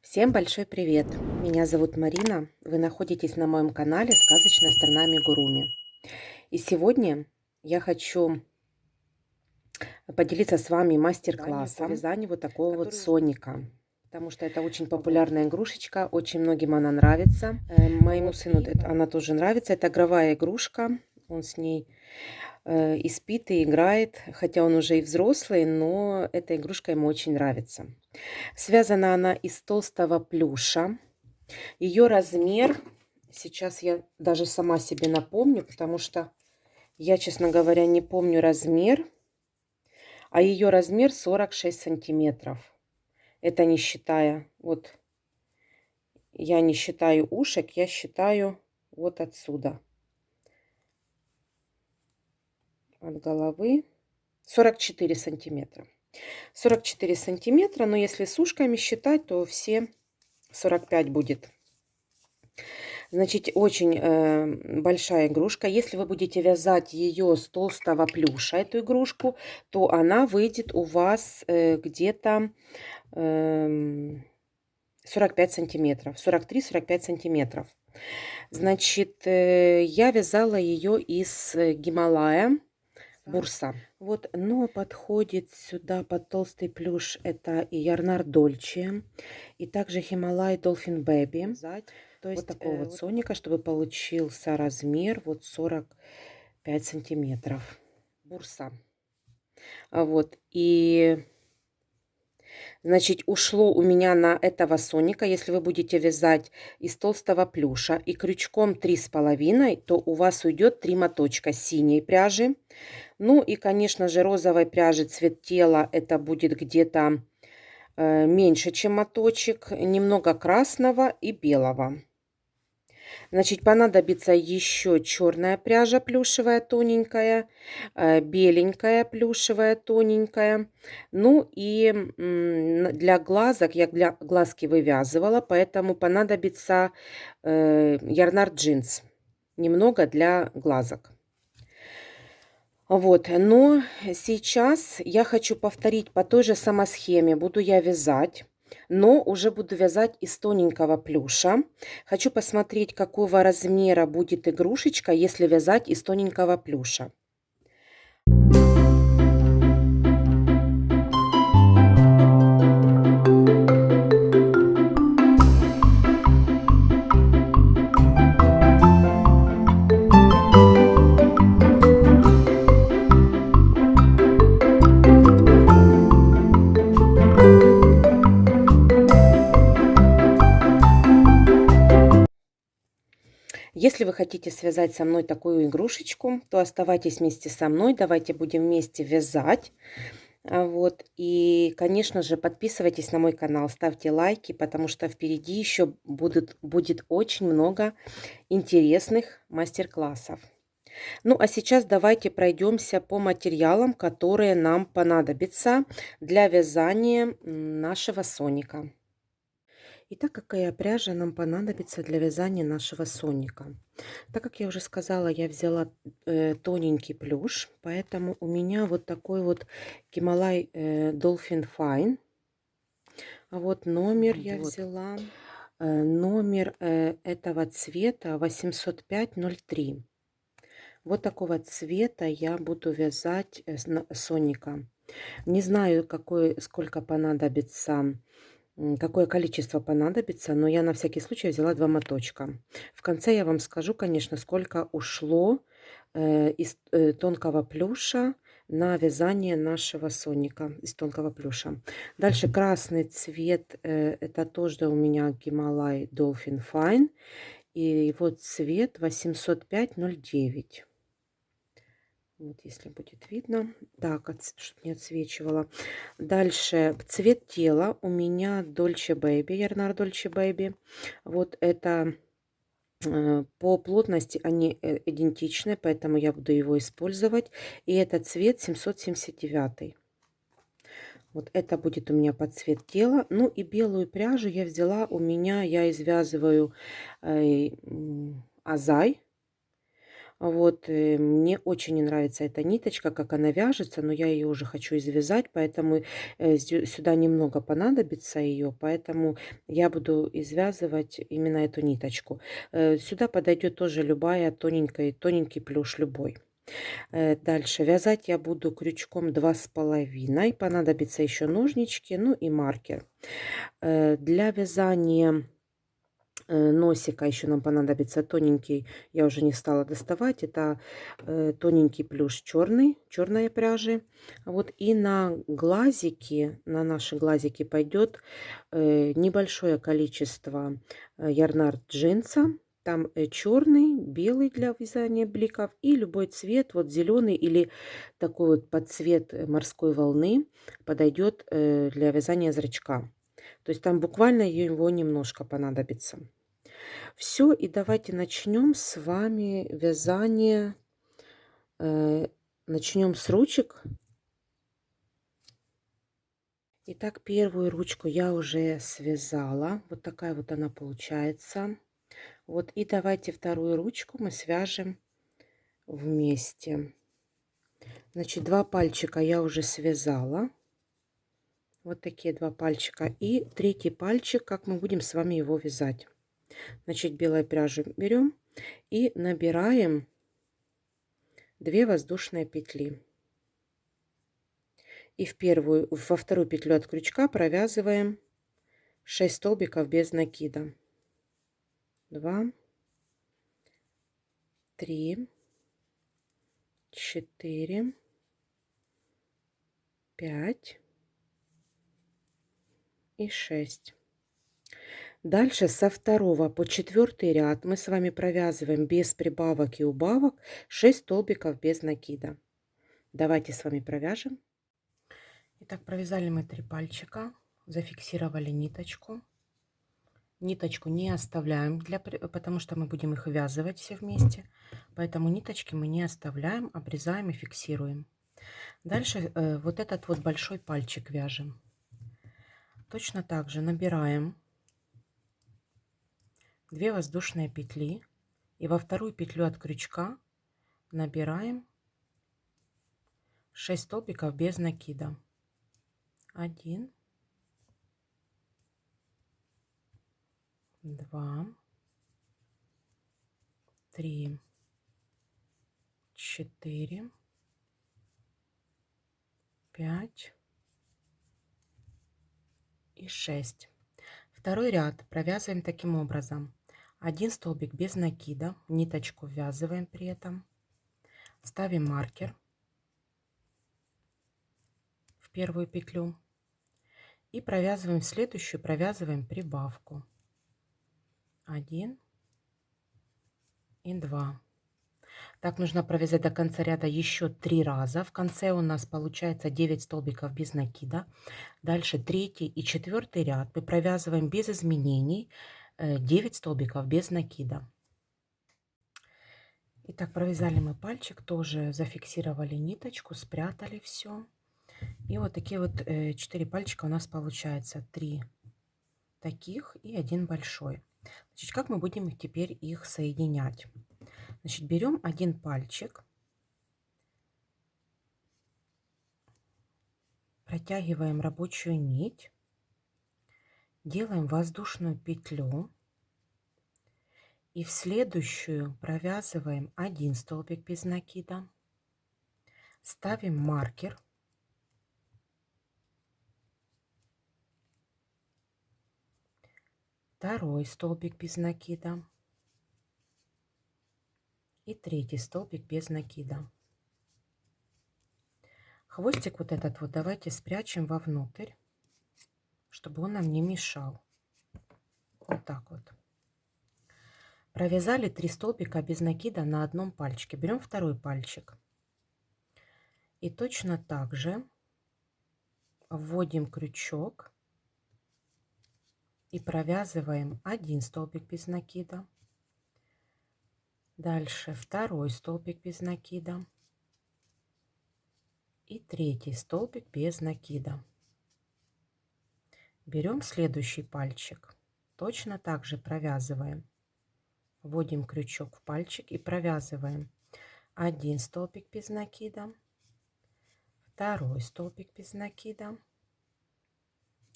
Всем большой привет! Меня зовут Марина. Вы находитесь на моем канале «Сказочная страна Амигуруми». И сегодня я хочу поделиться с вами мастер-классом по вязанию вот такого вот соника. Потому что это очень популярная игрушечка, очень многим она нравится. Моему сыну она тоже нравится. Это игровая игрушка, он с ней и спит, и играет, хотя он уже и взрослый, но эта игрушка ему очень нравится. Связана она из толстого плюша. Ее размер, сейчас я даже сама себе напомню, потому что я, честно говоря, не помню размер, а ее размер 46 сантиметров. Это не считая, вот я не считаю ушек, я считаю вот отсюда. От головы 44 сантиметра. 44 сантиметра, но если с ушками считать, то все 45 будет. Значит, очень большая игрушка. Если вы будете вязать ее с толстого плюша, эту игрушку, то она выйдет у вас где-то 45 сантиметров, 43-45 сантиметров. Значит, я вязала ее из Гималая бурса. Вот, но подходит сюда под толстый плюш это и Ярнар Дольче, и также Хималай Dolphin Baby. То есть вот такого вот соника, чтобы получился размер вот 45 сантиметров. Бурса. Вот, и значит, ушло у меня на этого соника, если вы будете вязать из толстого плюша и крючком 3,5, то у вас уйдет 3 моточка синей пряжи. Ну и, конечно же, розовой пряжи цвет тела это будет где-то меньше, чем моточек, немного красного и белого. Значит, понадобится еще черная пряжа плюшевая тоненькая, беленькая плюшевая тоненькая. Ну и для глазок, я для глазки вывязывала, поэтому понадобится Ярнар джинс. Немного для глазок. Вот, но сейчас я хочу повторить по той же самой схеме. Буду я вязать, но уже буду вязать из тоненького плюша. Хочу посмотреть, какого размера будет игрушечка, если вязать из тоненького плюша. Если вы хотите связать со мной такую игрушечку, то оставайтесь вместе со мной. Давайте будем вместе вязать. Вот. И, конечно же, подписывайтесь на мой канал, ставьте лайки, потому что впереди еще будет очень много интересных мастер-классов. Ну, а сейчас давайте пройдемся по материалам, которые нам понадобятся для вязания нашего соника. Итак, какая пряжа нам понадобится для вязания нашего соника? Так как я уже сказала, я взяла тоненький плюш, поэтому у меня вот такой вот Гималай Dolphin Fine. А вот номер я взяла. Номер этого цвета 805-03. Вот такого цвета я буду вязать соника. Не знаю, сколько понадобится, какое количество понадобится, но я на всякий случай взяла 2 моточка. В конце я вам скажу, конечно, сколько ушло из тонкого плюша на вязание нашего соника из тонкого плюша. Дальше красный цвет, это тоже у меня Гималай Dolphin Fine, и его цвет 805-09. Вот, если будет видно. Так, чтобы не отсвечивало. Дальше цвет тела у меня Dolce Baby, Ярнар Dolce Baby. Вот это по плотности они идентичны, поэтому я буду его использовать. И это цвет 779. Вот это будет у меня под цвет тела. Ну и белую пряжу я взяла. Я извязываю Азай. Вот, мне очень не нравится эта ниточка, как она вяжется, но я ее уже хочу извязать, поэтому сюда немного понадобится ее, поэтому я буду извязывать именно эту ниточку. Сюда подойдет тоже любая тоненький плюш любой. Дальше вязать я буду крючком 2,5. Понадобится еще ножнички, ну и маркер. Для вязания носика еще нам понадобится тоненький, я уже не стала доставать, это тоненький плюш черный, черной пряжи. Вот и на глазики, на наши глазики пойдет небольшое количество ярнард джинса. Там черный, белый для вязания бликов и любой цвет, вот зеленый или такой вот под цвет морской волны подойдет для вязания зрачка. То есть там буквально его немножко понадобится. Все, и давайте начнем с вами вязание. Начнем с ручек. Итак, первую ручку я уже связала. Вот такая вот она получается. Вот, и давайте вторую ручку мы свяжем вместе. Значит, 2 пальчика я уже связала. Вот такие 2 пальчика. И третий пальчик, как мы будем с вами его вязать. Значит, белой пряжи берем и набираем 2 воздушные петли. И во вторую петлю от крючка провязываем 6 столбиков без накида. 2, 3, 4, 5 и 6. Дальше со второго по четвертый ряд мы с вами провязываем без прибавок и убавок 6 столбиков без накида. Давайте с вами провяжем. Итак, провязали мы 3 пальчика, зафиксировали ниточку. Ниточку не оставляем, потому что мы будем их ввязывать все вместе. Поэтому ниточки мы не оставляем, обрезаем и фиксируем. Дальше вот этот вот большой пальчик вяжем. Точно так же набираем 2 воздушные петли. И во вторую петлю от крючка набираем 6 столбиков без накида. 1, 2, 3, 4, 5 и 6. Второй ряд провязываем таким образом. 1 столбик без накида, ниточку ввязываем при этом, ставим маркер в первую петлю и провязываем в следующую, провязываем прибавку. 1 и 2. Так нужно провязать до конца ряда еще 3 раза. В конце у нас получается 9 столбиков без накида. Дальше третий и четвертый ряд мы провязываем без изменений 9 столбиков без накида. Итак, провязали мы пальчик, тоже зафиксировали ниточку, спрятали все. И вот такие вот 4 пальчика у нас получается. 3 таких и 1 большой. Значит, как мы будем теперь их соединять? Значит, берем 1 пальчик, протягиваем рабочую нить, делаем воздушную петлю и в следующую провязываем 1 столбик без накида, ставим маркер, второй столбик без накида и третий столбик без накида. Хвостик вот этот вот давайте спрячем вовнутрь, чтобы он нам не мешал. Вот так вот. Провязали 3 столбика без накида на одном пальчике. Берем второй пальчик. И точно так же вводим крючок и провязываем 1 столбик без накида. Дальше второй столбик без накида. И третий столбик без накида. Берем следующий пальчик. Точно так же провязываем. Вводим крючок в пальчик и провязываем 1 столбик без накида, 2 столбик без накида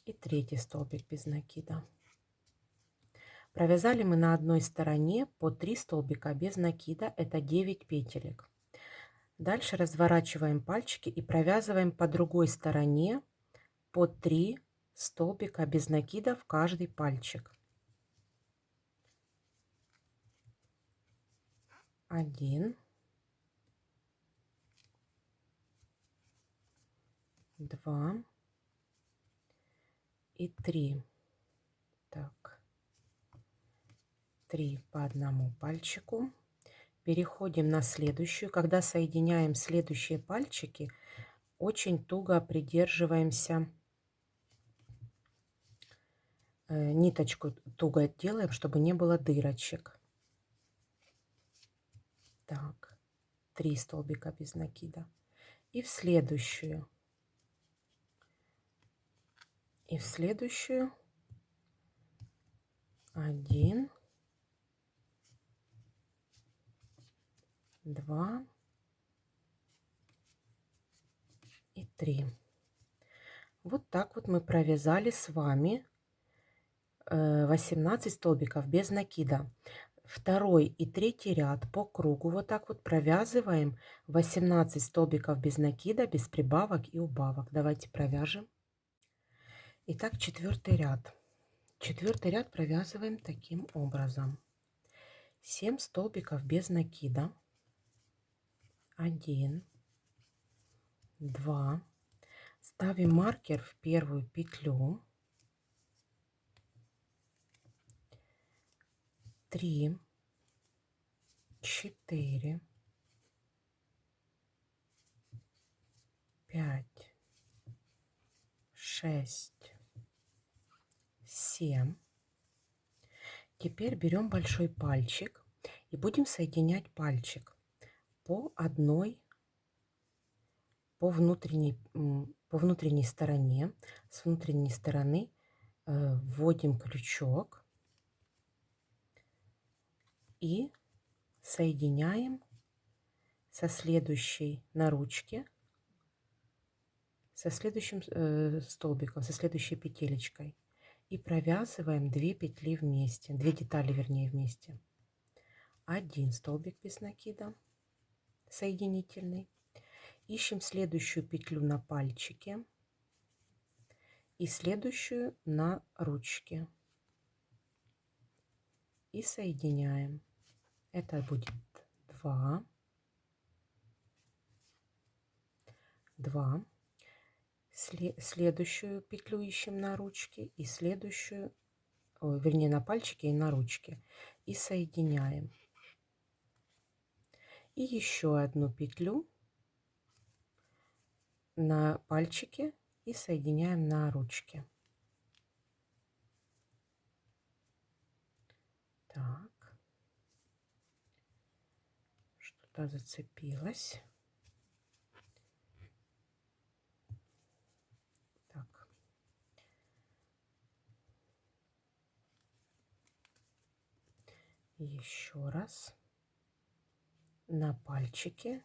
и 3 столбик без накида. Провязали мы на одной стороне по 3 столбика без накида, это 9 петелек. Дальше разворачиваем пальчики и провязываем по другой стороне по 3 столбика без накида в каждый пальчик. 1, 2 и 3. Так, 3 по одному пальчику. Переходим на следующую. Когда соединяем следующие пальчики, очень туго придерживаемся, ниточку туго делаем, чтобы не было дырочек. Так, 3 столбика без накида. И в следующую. И в следующую 1, 2 и 3. Вот так вот мы провязали с вами 18 столбиков без накида. Второй и третий ряд по кругу вот так вот провязываем 18 столбиков без накида, без прибавок и убавок. Давайте провяжем. Итак, четвертый ряд. Четвертый ряд провязываем таким образом. 7 столбиков без накида. 1, 2. Ставим маркер в первую петлю. 3, 4, 5, 6, 7. Теперь берем большой пальчик и будем соединять пальчик по одной, по внутренней стороне. С внутренней стороны вводим крючок и соединяем со следующей на ручке, со следующим столбиком, со следующей петелечкой. И провязываем 2 петли вместе, 2 детали вернее вместе. 1 столбик без накида соединительный. Ищем следующую петлю на пальчике и следующую на ручке. И соединяем. Это будет 2, 2. Следующую петлю ищем на ручке и следующую, вернее на пальчике и на ручке. И соединяем. И еще одну петлю на пальчике и соединяем на ручке. Так, что-то зацепилось. Так. Еще раз на пальчике,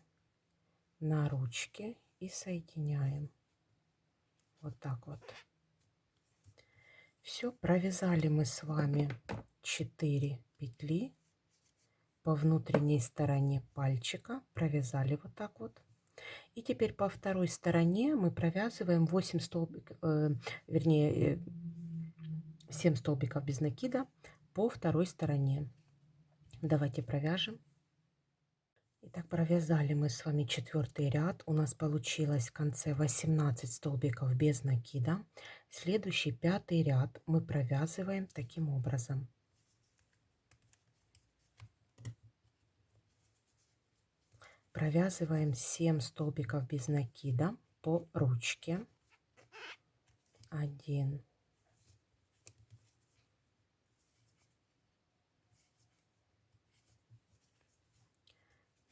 на ручке и соединяем. Вот так вот. Все, провязали мы с вами 4 петли по внутренней стороне пальчика, провязали вот так вот. И теперь по второй стороне мы провязываем 8 столбиков, вернее 7 столбиков без накида по второй стороне. Давайте провяжем. Итак, провязали мы с вами четвертый ряд. У нас получилось в конце 18 столбиков без накида. Следующий пятый ряд мы провязываем таким образом. Провязываем 7 столбиков без накида по ручке. 1,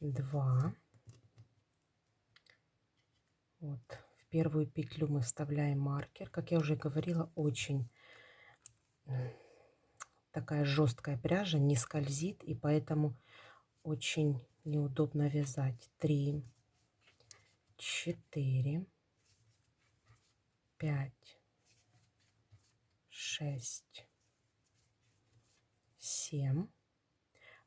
2. Вот. В первую петлю мы вставляем маркер. Как я уже говорила, очень такая жесткая пряжа, не скользит, и поэтому очень неудобно вязать. 3, 4, 5, 6, 7.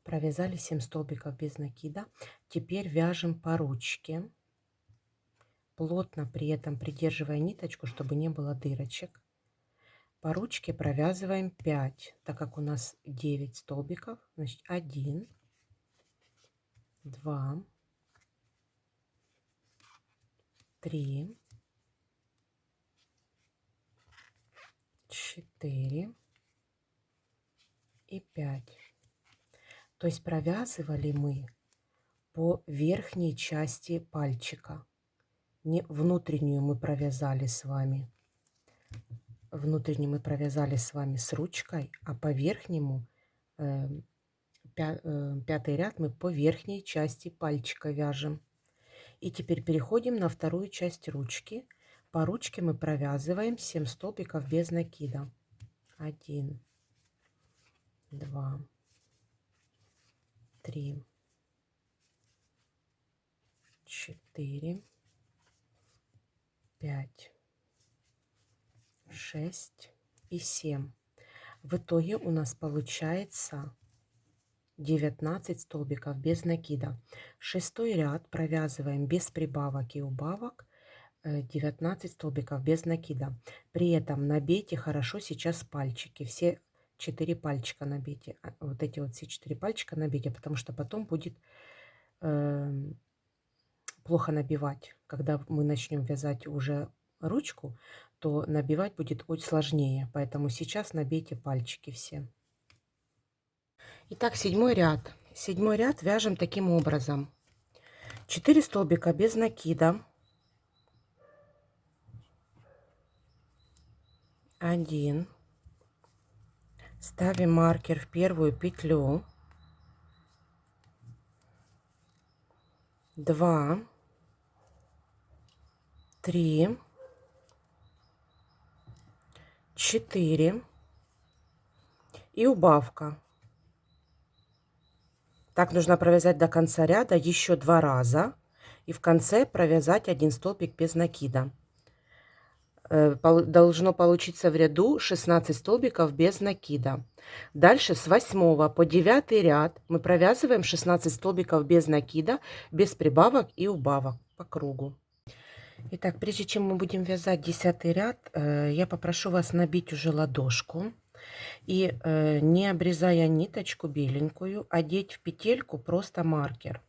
Провязали 7 столбиков без накида. Теперь вяжем по ручке, плотно при этом придерживая ниточку, чтобы не было дырочек. По ручке провязываем 5, так как у нас 9 столбиков. Значит, 1, 2, 3, 4 и 5. То есть провязывали мы по верхней части пальчика. Не внутреннюю мы провязали с вами. Внутреннюю мы провязали с вами с ручкой, а по верхнему, пятый ряд мы по верхней части пальчика вяжем. И теперь переходим на вторую часть ручки. По ручке мы провязываем 7 столбиков без накида. 1, 2, 3, 4, 5, 6 и 7. В итоге у нас получается 19 столбиков без накида. Шестой ряд провязываем без прибавок и убавок 19 столбиков без накида. При этом набейте хорошо сейчас пальчики. Все 4 пальчика набейте. Вот эти вот все 4 пальчика набейте, потому что потом будет плохо набивать. Когда мы начнем вязать уже ручку, то набивать будет очень сложнее. Поэтому сейчас набейте пальчики все. Итак, седьмой ряд. Седьмой ряд вяжем таким образом. 4 столбика без накида. 1. Ставим маркер в первую петлю. 2, 3, 4 и убавка. Так нужно провязать до конца ряда еще 2 раза и в конце провязать 1 столбик без накида. Должно получиться в ряду 16 столбиков без накида. Дальше с 8 по 9 ряд мы провязываем 16 столбиков без накида, без прибавок и убавок по кругу. Итак, прежде чем мы будем вязать 10 ряд, я попрошу вас набить уже ладошку и, не обрезая ниточку беленькую, одеть в петельку просто маркер.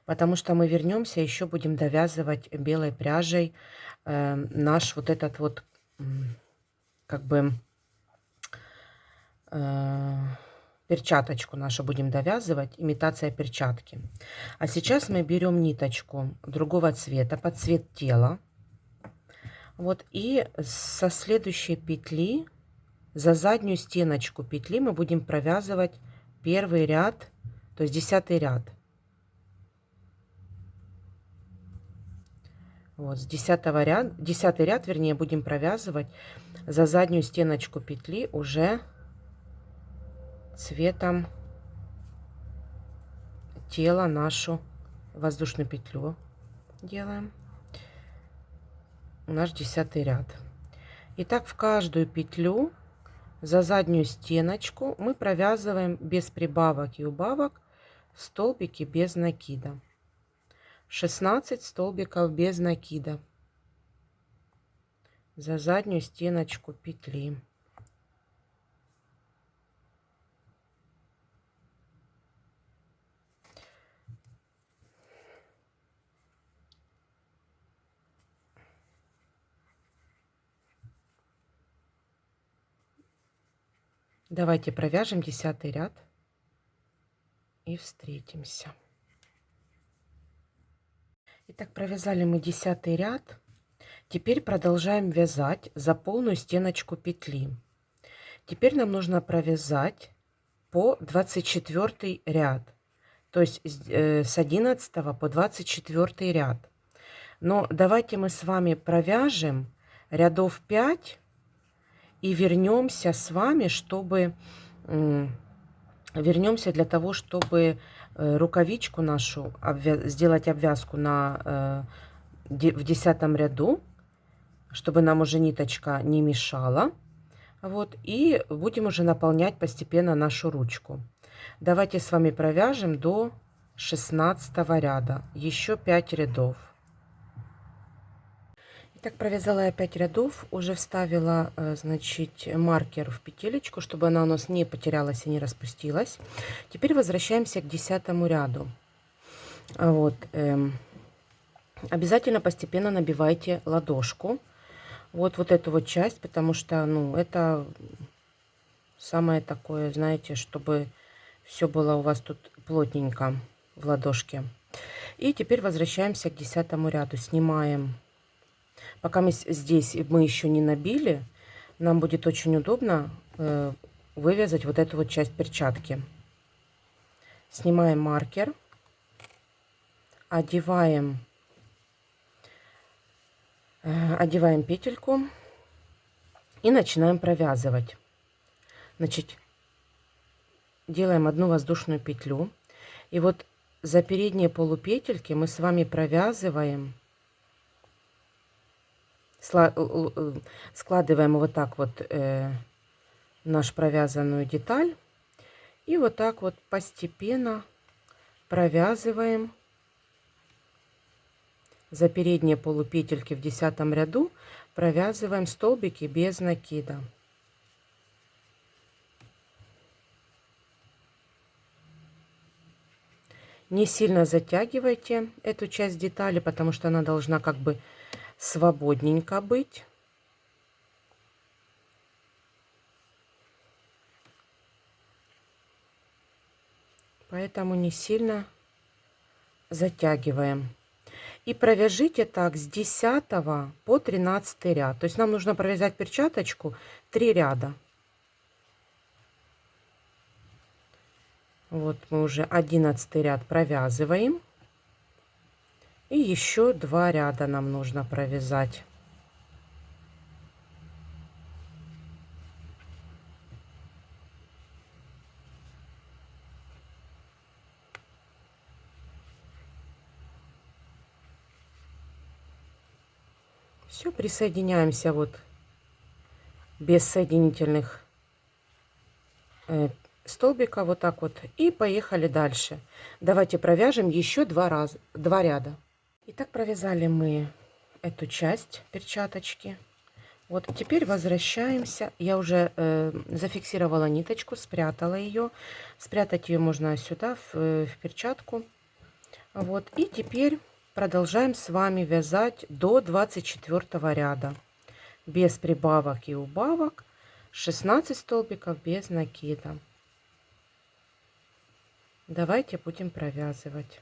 Потому что мы вернемся, еще будем довязывать белой пряжей наш вот этот вот, как бы, перчаточку нашу будем довязывать, имитация перчатки. А сейчас мы берем ниточку другого цвета, под цвет тела. Вот, и со следующей петли, за заднюю стеночку петли мы будем провязывать первый ряд, то есть 10 ряд. Вот, с 10 ряд, вернее, будем провязывать за заднюю стеночку петли уже цветом тела нашу воздушную петлю делаем. Наш 10 ряд. Итак, в каждую петлю за заднюю стеночку мы провязываем без прибавок и убавок столбики без накида. 16 столбиков без накида за заднюю стеночку петли. Давайте провяжем 10 ряд и встретимся. Итак, провязали мы 10 ряд. Теперь продолжаем вязать за полную стеночку петли. Теперь нам нужно провязать по 24 ряд, то есть с 11 по 24 ряд. Но давайте мы с вами провяжем рядов 5 и вернемся с вами, чтобы вернемся для того, чтобы рукавичку нашу, сделать обвязку в 10 ряду, чтобы нам уже ниточка не мешала. Вот, и будем уже наполнять постепенно нашу ручку. Давайте с вами провяжем до 16 ряда, еще 5 рядов. Итак, провязала я 5 рядов, уже вставила, значит, маркер в петелечку, чтобы она у нас не потерялась и не распустилась. Теперь возвращаемся к 10 ряду. Вот, обязательно постепенно набивайте ладошку. Вот эту вот часть, потому что, ну, это самое такое, знаете, чтобы все было у вас тут плотненько в ладошке. И теперь возвращаемся к 10 ряду. Снимаем. Пока мы здесь мы еще не набили, нам будет очень удобно вывязать вот эту вот часть перчатки. Снимаем маркер, одеваем петельку и начинаем провязывать. Значит, делаем одну воздушную петлю. И вот за передние полупетельки мы с вами провязываем, складываем вот так вот нашу провязанную деталь. И вот так вот постепенно провязываем за передние полупетельки в 10 ряду, провязываем столбики без накида. Не сильно затягивайте эту часть детали, потому что она должна как бы свободненько быть. Поэтому не сильно затягиваем. И провяжите так с 10 по 13 ряд. То есть нам нужно провязать перчаточку 3 ряда. Вот мы уже 11 ряд провязываем. И еще 2 ряда нам нужно провязать. Все, присоединяемся вот без соединительных столбика вот так вот и поехали дальше. Давайте провяжем еще 2 ряда. Итак, провязали мы эту часть перчаточки. Вот теперь возвращаемся. Я уже зафиксировала ниточку, спрятала ее. Спрятать ее можно сюда в перчатку. Вот, и теперь продолжаем с вами вязать до 24 ряда без прибавок и убавок, 16 столбиков без накида. Давайте будем провязывать.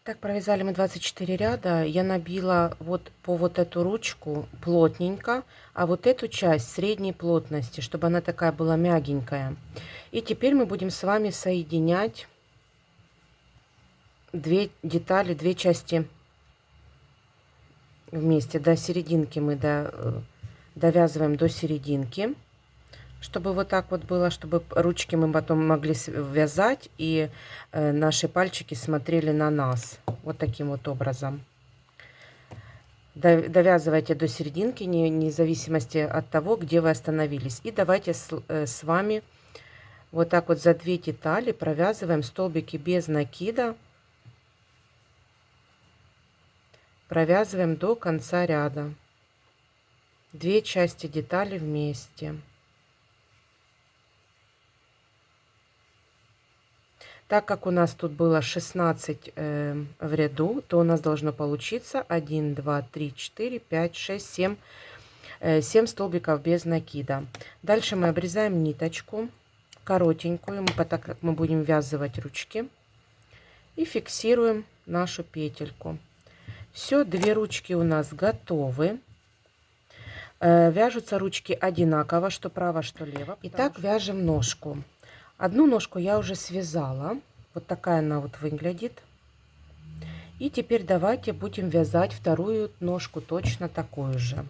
Так, провязали мы 24 ряда. Я набила вот по вот эту ручку плотненько, а вот эту часть средней плотности, чтобы она такая была мягенькая. И теперь мы будем с вами соединять две детали, две части вместе. До серединки мы довязываем до серединки, чтобы вот так вот было, чтобы ручки мы потом могли вязать и наши пальчики смотрели на нас вот таким вот образом. Довязывайте до серединки, вне зависимости от того, где вы остановились. И давайте с вами вот так вот за 2 детали провязываем столбики без накида, провязываем до конца ряда 2 части детали вместе. Так как у нас тут было 16 в ряду, то у нас должно получиться 1, 2, 3, 4, 5, 6, 7, 7 столбиков без накида. Дальше мы обрезаем ниточку коротенькую, так как мы будем ввязывать ручки, и фиксируем нашу петельку. Все, 2 ручки у нас готовы. Вяжутся ручки одинаково, что право, что лево. Итак, вяжем ножку. Одну ножку я уже связала. Вот такая она вот выглядит. И теперь давайте будем вязать вторую ножку точно такую же.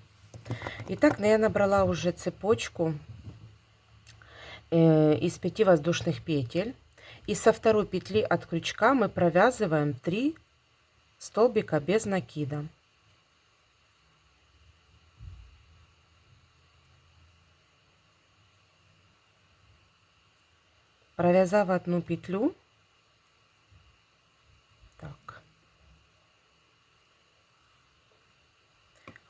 Итак, я набрала уже цепочку из 5 воздушных петель. И со второй петли от крючка мы провязываем 3 столбика без накида. Провязав одну петлю, так,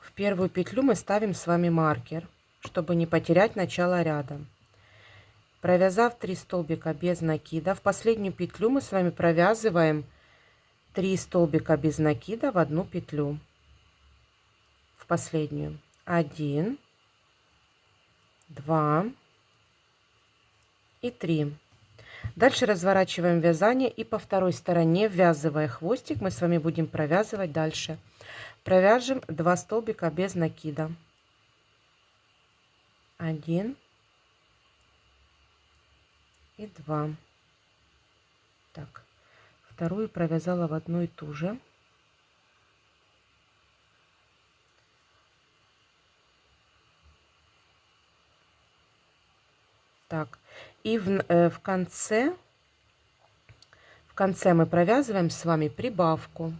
в первую петлю мы ставим с вами маркер, чтобы не потерять начало ряда. Провязав 3 столбика без накида, в последнюю петлю мы с вами провязываем 3 столбика без накида в одну петлю. В последнюю. 1, 2 и 3. Дальше разворачиваем вязание и по второй стороне, ввязывая хвостик, мы с вами будем провязывать дальше. Провяжем 2 столбика без накида. 1 и 2. Так, вторую провязала в одну и ту же. Так, и в конце мы провязываем с вами прибавку.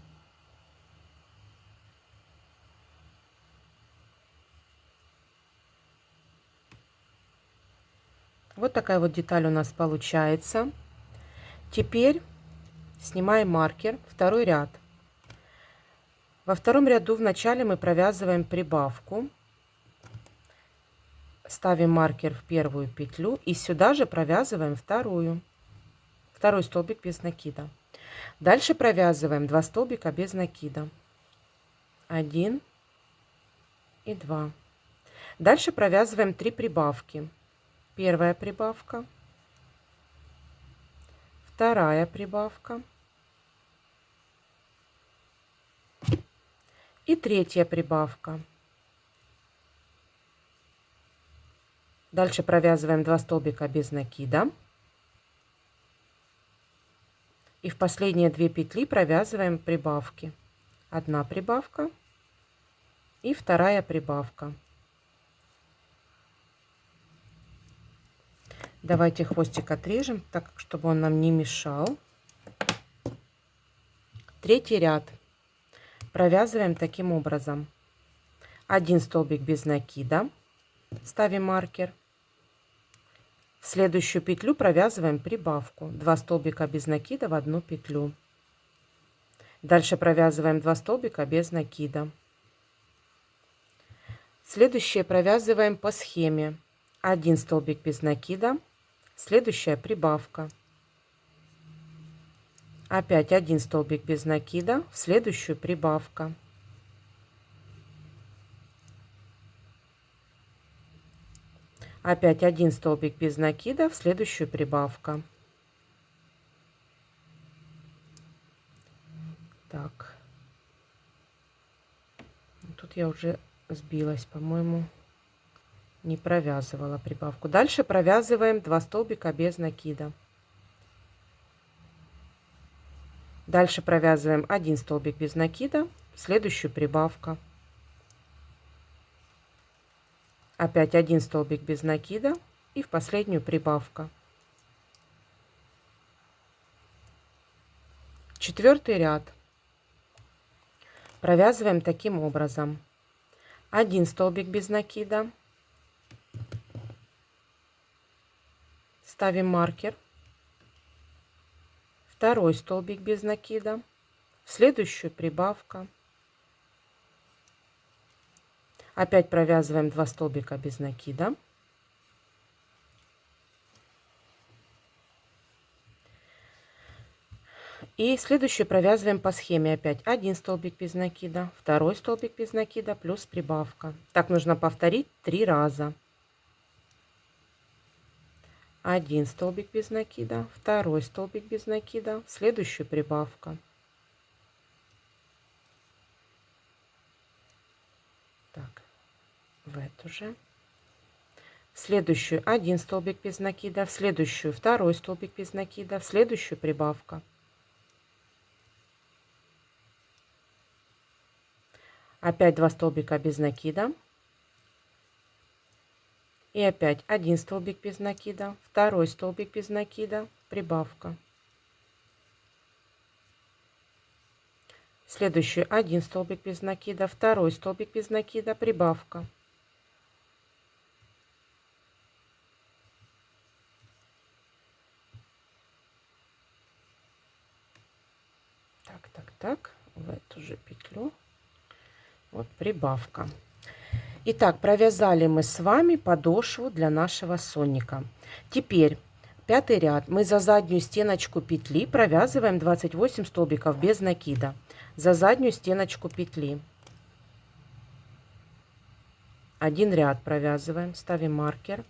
Вот такая вот деталь у нас получается. Теперь снимаем маркер, второй ряд. Во втором ряду в начале мы провязываем прибавку. Ставим маркер в первую петлю и сюда же провязываем второй столбик без накида. Дальше провязываем 2 столбика без накида. 1 и 2. Дальше провязываем 3 прибавки. Первая прибавка, вторая прибавка и третья прибавка. Дальше провязываем 2 столбика без накида. И в последние 2 петли провязываем прибавки. Одна прибавка и вторая прибавка. Давайте хвостик отрежем, так чтобы он нам не мешал. Третий ряд провязываем таким образом. 1 столбик без накида, ставим маркер. В следующую петлю провязываем прибавку. 2 столбика без накида в одну петлю. Дальше провязываем 2 столбика без накида. Следующее провязываем по схеме. 1 столбик без накида, следующая прибавка. Опять 1 столбик без накида, в следующую прибавка. Опять 1 столбик без накида, в следующую прибавка. Так. Тут я уже сбилась, по-моему, не провязывала прибавку. Дальше провязываем 2 столбика без накида. Дальше провязываем 1 столбик без накида, следующую прибавка. Опять 1 столбик без накида и в последнюю прибавка. Четвертый ряд провязываем таким образом. 1 столбик без накида, ставим маркер, второй столбик без накида, в следующую прибавка. Опять провязываем 2 столбика без накида. И следующую провязываем по схеме опять 1 столбик без накида, второй столбик без накида плюс прибавка. Так нужно повторить 3 раза. 1 столбик без накида, второй столбик без накида, следующую прибавка. Так, в эту же. В следующую 1 столбик без накида, в следующую второй столбик без накида, в следующую прибавка. Опять 2 столбика без накида. И опять один столбик без накида, второй столбик без накида, прибавка. Следующий один столбик без накида, второй столбик без накида, прибавка. Так, в эту же петлю. Вот прибавка. Итак, провязали мы с вами подошву для нашего сонника. Теперь пятый ряд. Мы за заднюю стеночку петли провязываем 28 столбиков без накида. За заднюю стеночку петли. Один ряд провязываем, ставим маркер.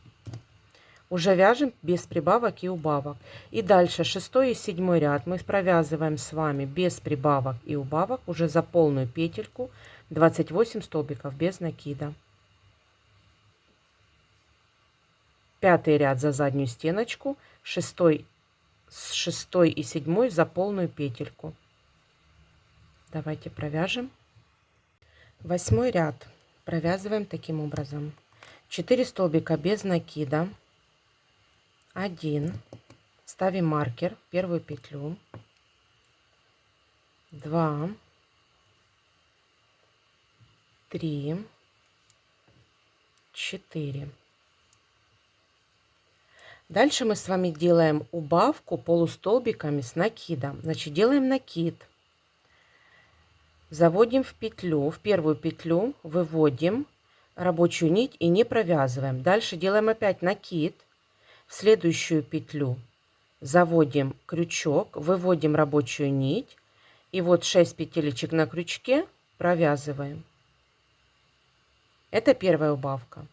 Уже вяжем без прибавок и убавок. И дальше 6 и 7 ряд мы провязываем с вами без прибавок и убавок уже за полную петельку 28 столбиков без накида. Пятый ряд за заднюю стеночку, с 6 и 7 за полную петельку. Давайте провяжем. 8 ряд провязываем таким образом. 4 столбика без накида. 1, ставим маркер, первую петлю, 2, 3, 4. Дальше мы с вами делаем убавку полустолбиками с накидом. Значит, делаем накид, заводим в петлю, в первую петлю выводим рабочую нить и не провязываем. Дальше делаем опять накид. В следующую петлю заводим крючок, выводим рабочую нить. И вот 6 петелечек на крючке провязываем. Это первая убавка.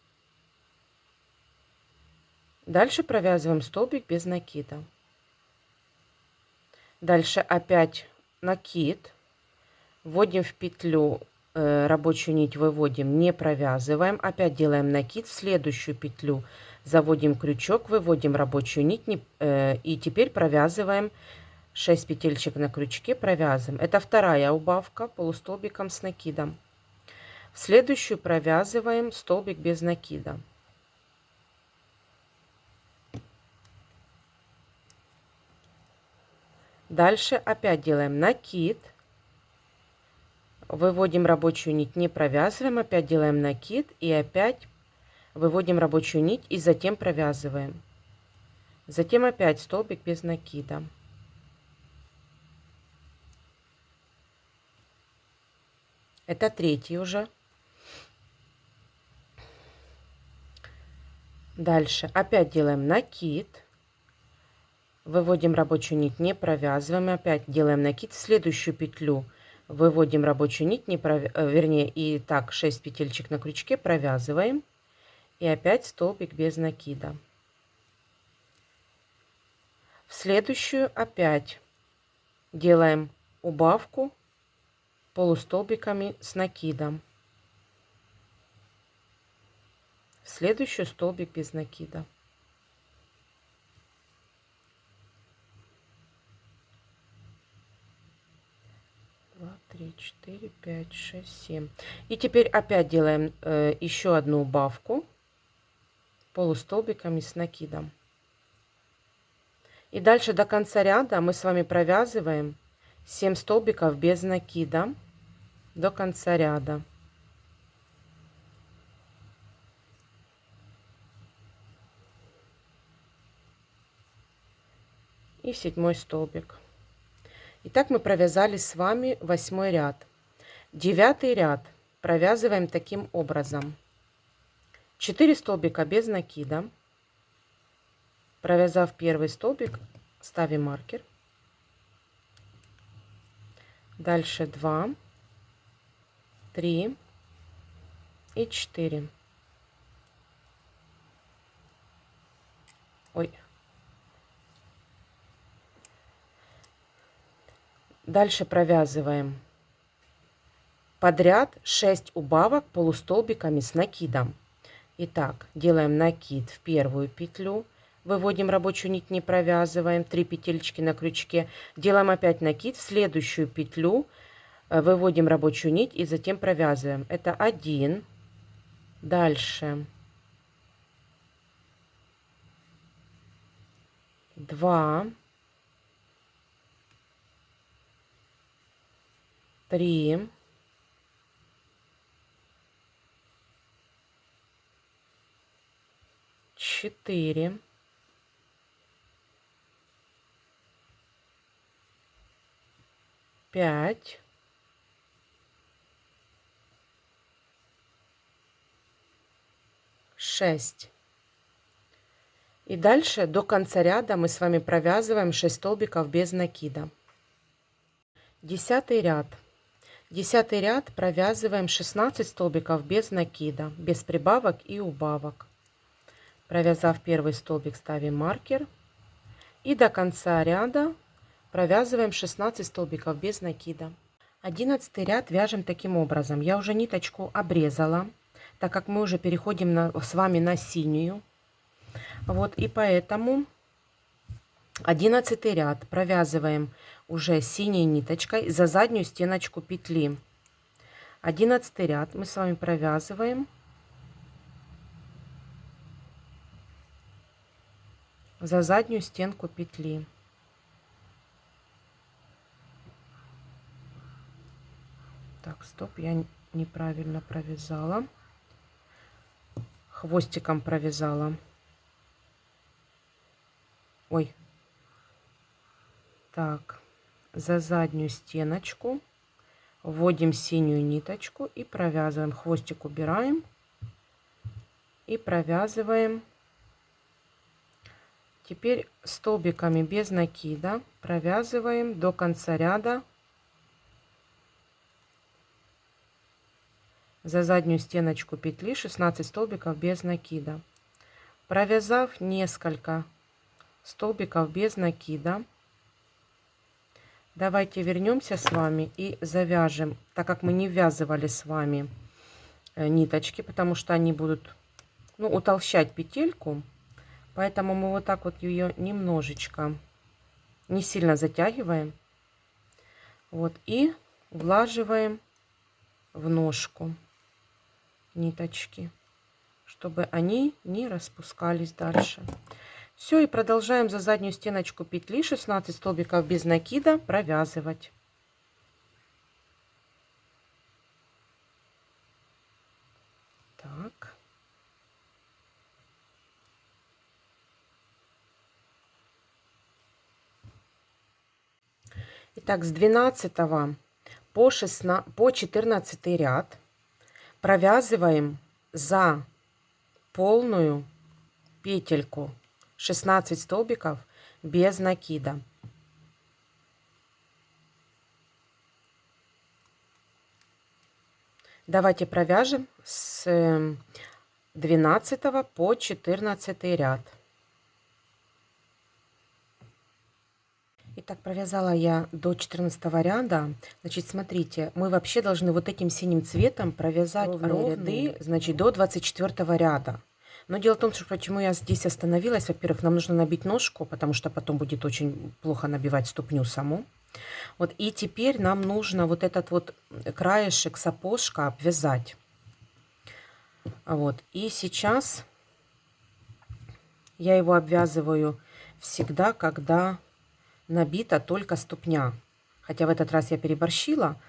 Дальше провязываем столбик без накида. Дальше опять накид. Вводим в петлю, рабочую нить выводим, не провязываем. Опять делаем накид. В следующую петлю заводим крючок, выводим рабочую нить и теперь провязываем 6 петелечек на крючке, провязываем. Это вторая убавка полустолбиком с накидом. В следующую провязываем столбик без накида. Дальше опять делаем накид, выводим рабочую нить, не провязываем, опять делаем накид и опять выводим рабочую нить и затем провязываем. Затем опять столбик без накида. Это третий уже. Дальше опять делаем накид. Выводим рабочую нить, не провязываем. Опять делаем накид. В следующую петлю выводим рабочую нить, вернее, и так 6 петелечек на крючке провязываем. И опять столбик без накида. В следующую опять делаем убавку полустолбиками с накидом. В следующую столбик без накида. Два, три, четыре, пять, шесть, 7. И теперь опять делаем еще одну убавку полустолбиками с накидом. И дальше до конца ряда мы с вами провязываем 7 столбиков без накида до конца ряда. И 7 столбик. Итак, мы провязали с вами 8 ряд. 9 ряд провязываем таким образом. 4 столбика без накида. Провязав первый столбик, ставим маркер. Дальше 2, 3 и 4. Ой. Дальше провязываем подряд 6 убавок полустолбиками с накидом. Итак, делаем накид в первую петлю, выводим рабочую нить, не провязываем, 3 петелечки на крючке, делаем опять накид в следующую петлю, выводим рабочую нить и затем провязываем. Это 1, дальше 2, 3, 4, 5, 6. И дальше до конца ряда мы с вами провязываем 6 столбиков без накида. 10 ряд. 10 ряд провязываем 16 столбиков без накида, без прибавок и убавок. Провязав первый столбик, ставим маркер. И до конца ряда провязываем 16 столбиков без накида. 11 ряд вяжем таким образом. Я уже ниточку обрезала, так как мы уже переходим с вами на синюю. Вот, и поэтому 11 ряд провязываем уже синей ниточкой за заднюю стеночку петли. 11 ряд мы с вами провязываем за заднюю стенку петли. Так, стоп, я неправильно провязала. Хвостиком провязала. Ой. Так, за заднюю стеночку вводим синюю ниточку и провязываем. Хвостик убираем и провязываем. Теперь столбиками без накида провязываем до конца ряда за заднюю стеночку петли 16 столбиков без накида. Провязав несколько столбиков без накида, давайте вернемся с вами и завяжем, так как мы не ввязывали с вами ниточки, потому что они будут, ну, утолщать петельку, поэтому мы вот так вот ее немножечко, не сильно затягиваем, вот, и влаживаем в ножку ниточки, чтобы они не распускались дальше. Все, и продолжаем за заднюю стеночку петли 16 столбиков без накида провязывать. Так. Итак, с 12 по 14 ряд провязываем за полную петельку 16 столбиков без накида. Давайте провяжем с 12 по 14 ряд. Итак, провязала я до 14 ряда. Значит, смотрите, мы вообще должны вот этим синим цветом провязать ровные ряды, значит, до 24 ряда. Но дело в том, что почему я здесь остановилась. Во-первых, нам нужно набить ножку, потому что потом будет очень плохо набивать ступню саму. Вот, и теперь нам нужно вот этот вот краешек сапожка обвязать. Вот, и сейчас я его обвязываю всегда, когда набита только ступня. Хотя в этот раз я переборщила.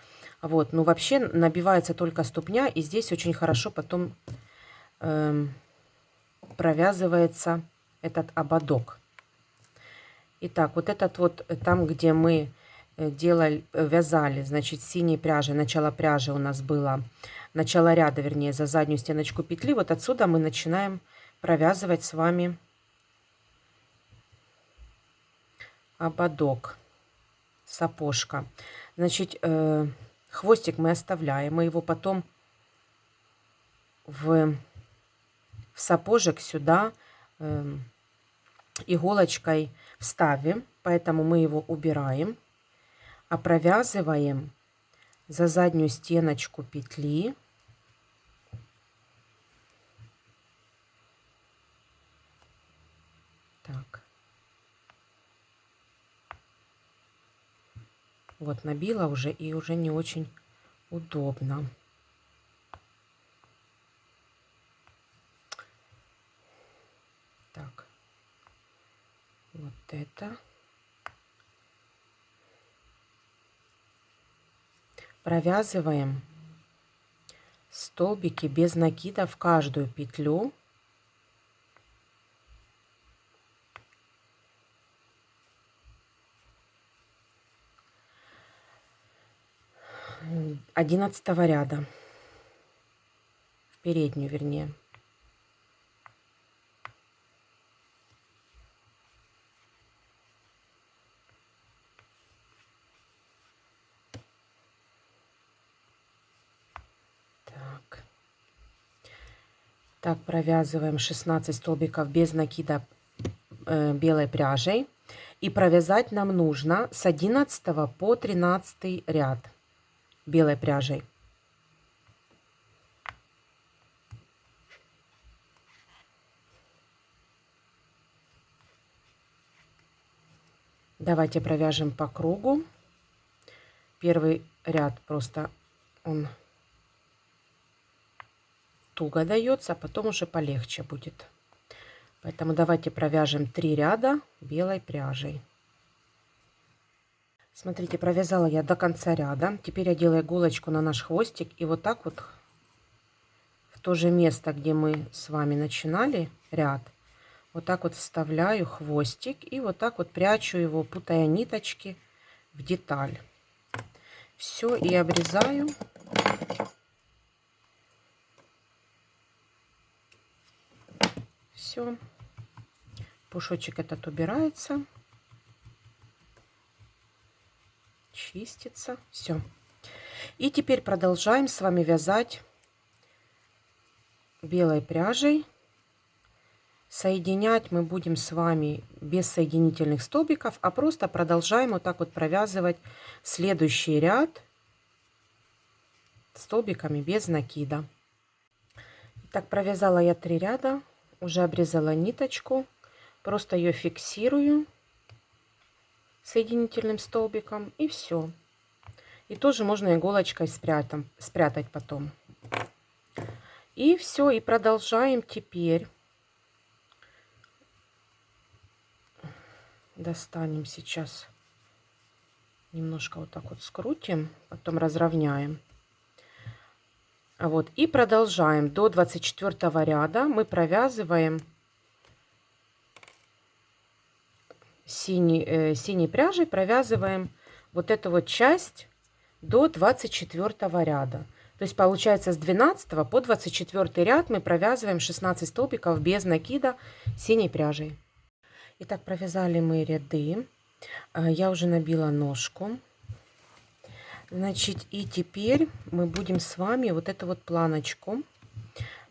Вот, но вообще набивается только ступня, и здесь очень хорошо потом провязывается этот ободок. Итак, вот этот вот там, где мы вязали, значит, синей пряжи, начало пряжи у нас было, начало ряда, вернее, за заднюю стеночку петли. Вот отсюда мы начинаем провязывать с вами ободок, сапожка. Значит, хвостик мы оставляем, мы его потом в сапожек сюда иголочкой вставим, поэтому мы его убираем, а провязываем за заднюю стеночку петли так. Вот набила уже, и уже не очень удобно. Так. Вот это. Провязываем столбики без накида в каждую петлю. Одиннадцатого ряда. В переднюю, вернее. Так, провязываем 16 столбиков без накида белой пряжей. И провязать нам нужно с 11 по 13 ряд белой пряжей. Давайте провяжем по кругу. Первый ряд просто он туго дается, а потом уже полегче будет. Поэтому давайте провяжем 3 ряда белой пряжей. Смотрите, провязала я до конца ряда. Теперь я делаю иголочку на наш хвостик и вот так вот в то же место, где мы с вами начинали ряд, вот так вот вставляю хвостик и вот так вот прячу его, путая ниточки в деталь. Все, и обрезаю. Все. Пушочек этот убирается. Чистится. Все. И теперь продолжаем с вами вязать белой пряжей. Соединять мы будем с вами без соединительных столбиков, а просто продолжаем вот так вот провязывать следующий ряд столбиками без накида. Так, провязала я 3 ряда, уже обрезала ниточку, просто ее фиксирую соединительным столбиком и все. И тоже можно иголочкой спрятать потом. И все, и продолжаем теперь. Достанем сейчас, немножко вот так вот скрутим, потом разровняем. Вот, и продолжаем. До 24 ряда мы провязываем синей пряжей, провязываем вот эту вот часть до 24 ряда. То есть получается с 12 по 24 ряд мы провязываем 16 столбиков без накида синей пряжей. Итак, провязали мы ряды. Я уже набила ножку. Значит, и теперь мы будем с вами вот эту вот планочку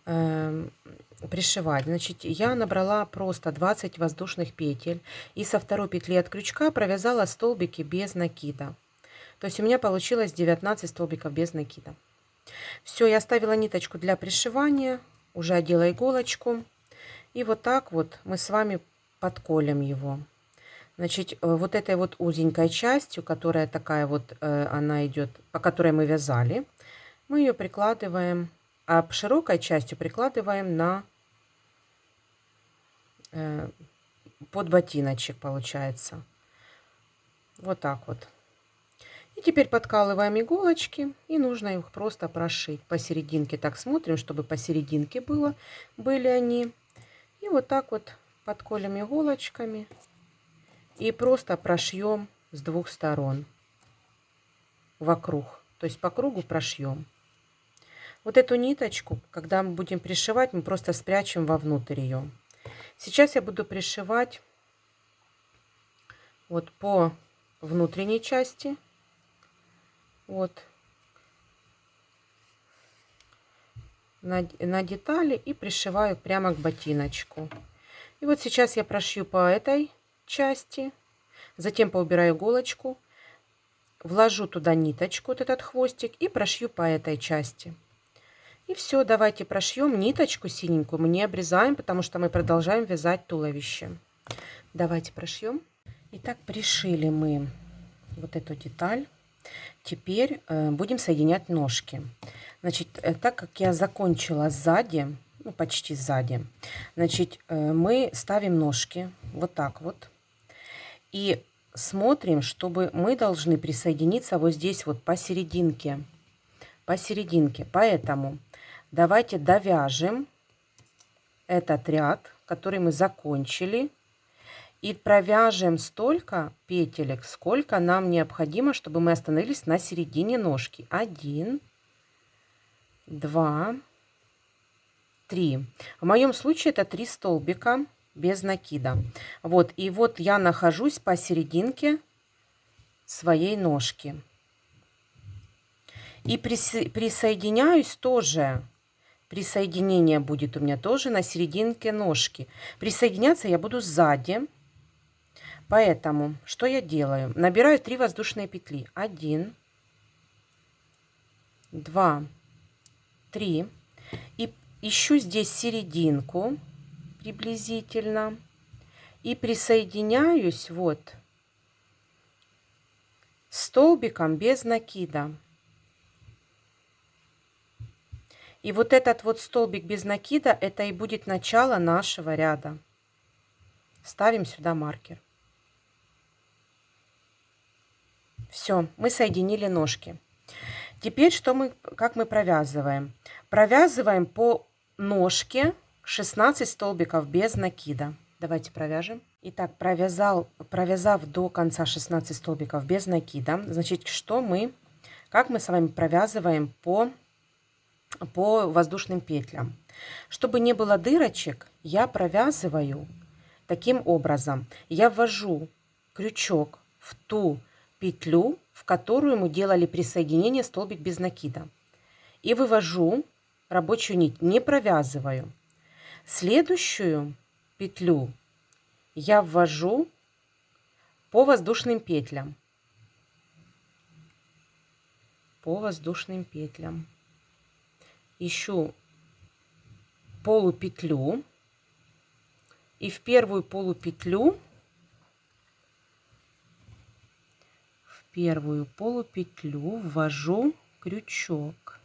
пришивать. Значит, я набрала просто 20 воздушных петель и со второй петли от крючка провязала столбики без накида. То есть у меня получилось 19 столбиков без накида. Все, я оставила ниточку для пришивания, уже одела иголочку. И вот так вот мы с вами подколем его. Значит, вот этой вот узенькой частью, которая такая вот, она идет, по которой мы вязали, мы ее прикладываем, а широкой частью прикладываем на под ботиночек, получается. Вот так вот. И теперь подкалываем иголочки, и нужно их просто прошить посерединке. Так смотрим, чтобы посерединке были они. И вот так вот подколем иголочками и просто прошьем с двух сторон вокруг. То есть по кругу прошьем. Вот эту ниточку, когда мы будем пришивать, мы просто спрячем вовнутрь ее. Сейчас я буду пришивать вот по внутренней части. Вот. На детали и пришиваю прямо к ботиночку. И вот сейчас я прошью по этой части. Затем поубираю иголочку. Вложу туда ниточку, вот этот хвостик, и прошью по этой части. И все, давайте прошьем ниточку синенькую. Мы не обрезаем, потому что мы продолжаем вязать туловище. Давайте прошьем. Итак, пришили мы вот эту деталь. Теперь будем соединять ножки. Значит, так как я закончила сзади, ну почти сзади, значит, мы ставим ножки вот так вот. И смотрим, чтобы мы должны присоединиться вот здесь вот посерединке. Посерединке. Поэтому давайте довяжем этот ряд, который мы закончили. И провяжем столько петелек, сколько нам необходимо, чтобы мы остановились на середине ножки. 1, 2, 3. В моем случае это 3 столбика без накида. Вот, и вот я нахожусь посерединке своей ножки. И присоединяюсь тоже. Присоединение будет у меня тоже на серединке ножки. Присоединяться я буду сзади. Поэтому что я делаю? Набираю 3 воздушные петли. 1, 2, 3. И ищу здесь серединку приблизительно. И присоединяюсь вот столбиком без накида. И вот этот вот столбик без накида, это и будет начало нашего ряда. Ставим сюда маркер. Все, мы соединили ножки. Теперь как мы провязываем? Провязываем по ножке 16 столбиков без накида. Давайте провяжем. Итак, провязав до конца 16 столбиков без накида, значит, как мы с вами провязываем по воздушным петлям. Чтобы не было дырочек, я провязываю таким образом. Я ввожу крючок в ту петлю, в которую мы делали присоединение столбик без накида. И вывожу рабочую нить, не провязываю. Следующую петлю я ввожу по воздушным петлям. По воздушным петлям. Ищу полупетлю. И в первую полупетлю ввожу крючок.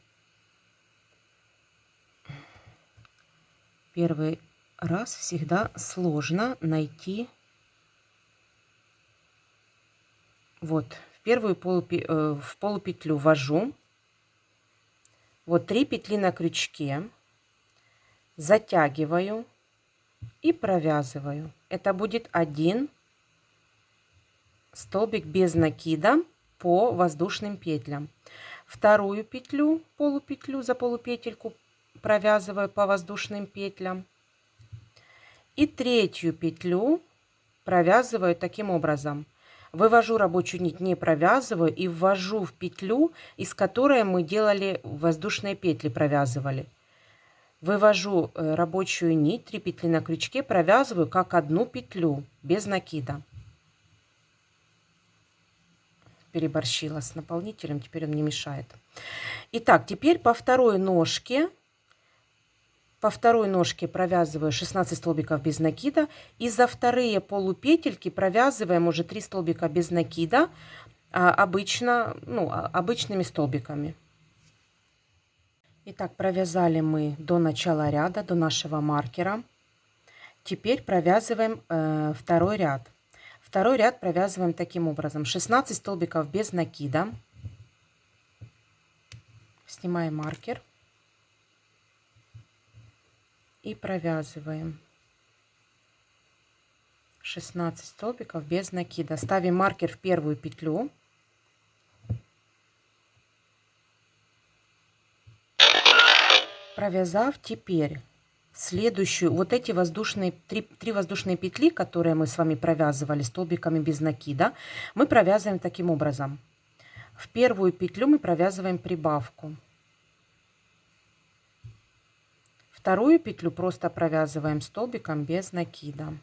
Первый раз всегда сложно найти. Вот, в полупетлю ввожу. Вот 3 петли на крючке. Затягиваю и провязываю. Это будет 1 столбик без накида по воздушным петлям. Вторую петлю, полупетлю за полупетельку провязываю по воздушным петлям. И третью петлю провязываю таким образом. Вывожу рабочую нить, не провязываю, и ввожу в петлю, из которой мы делали воздушные петли, провязывали. Вывожу рабочую нить, 3 петли на крючке, провязываю как одну петлю без накида. Переборщила с наполнителем, теперь он не мешает. Итак, теперь по второй ножке провязываю 16 столбиков без накида. И за вторые полупетельки провязываем уже 3 столбика без накида обычными столбиками. Итак, провязали мы до начала ряда, до нашего маркера. Теперь провязываем второй ряд. Второй ряд провязываем таким образом. 16 столбиков без накида. Снимаем маркер. И провязываем 16 столбиков без накида. Ставим маркер в первую петлю. Провязав, теперь следующую, вот эти воздушные, 3 воздушные петли, которые мы с вами провязывали столбиками без накида, мы провязываем таким образом. В первую петлю мы провязываем прибавку. Вторую петлю просто провязываем столбиком без накида.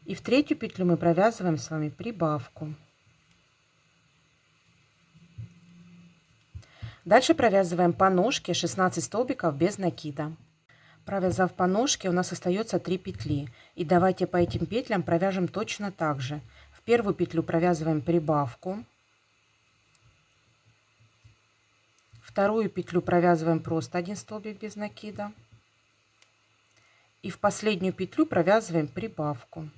И в третью петлю мы провязываем с вами прибавку. Дальше провязываем по ножке 16 столбиков без накида. Провязав по ножке, у нас остается 3 петли. И давайте по этим петлям провяжем точно так же. В первую петлю провязываем прибавку. Вторую петлю провязываем просто 1 столбик без накида. И в последнюю петлю провязываем прибавку.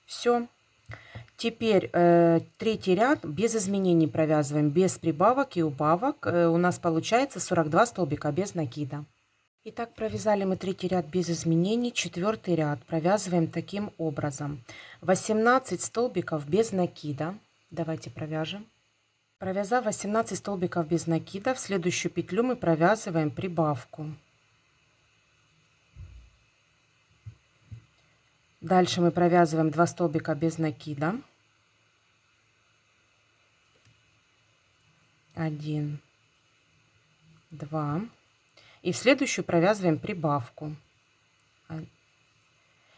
Все. Теперь третий ряд без изменений провязываем, без прибавок и убавок. У нас получается 42 столбика без накида. Итак, провязали мы третий ряд без изменений. Четвертый ряд провязываем таким образом. 18 столбиков без накида. Давайте провяжем. Провязав 18 столбиков без накида, в следующую петлю мы провязываем прибавку. Дальше мы провязываем 2 столбика без накида. 1, 2. И в следующую провязываем прибавку.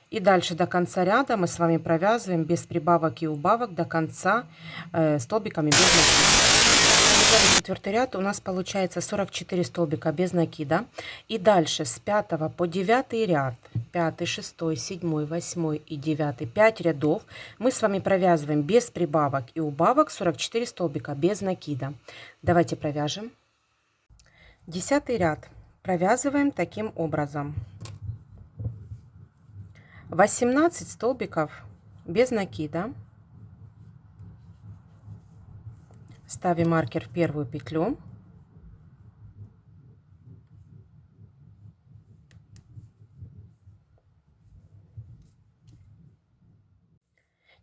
И дальше до конца ряда мы с вами провязываем без прибавок и убавок до конца столбиками без накида. Провязали четвертый ряд, у нас получается 44 столбика без накида. И дальше с 5 по 9 ряд, 5, 6, 7, 8 и 9, 5 рядов мы с вами провязываем без прибавок и убавок 44 столбика без накида. Давайте провяжем. 10 ряд провязываем таким образом. 18 столбиков без накида. Ставим маркер в первую петлю.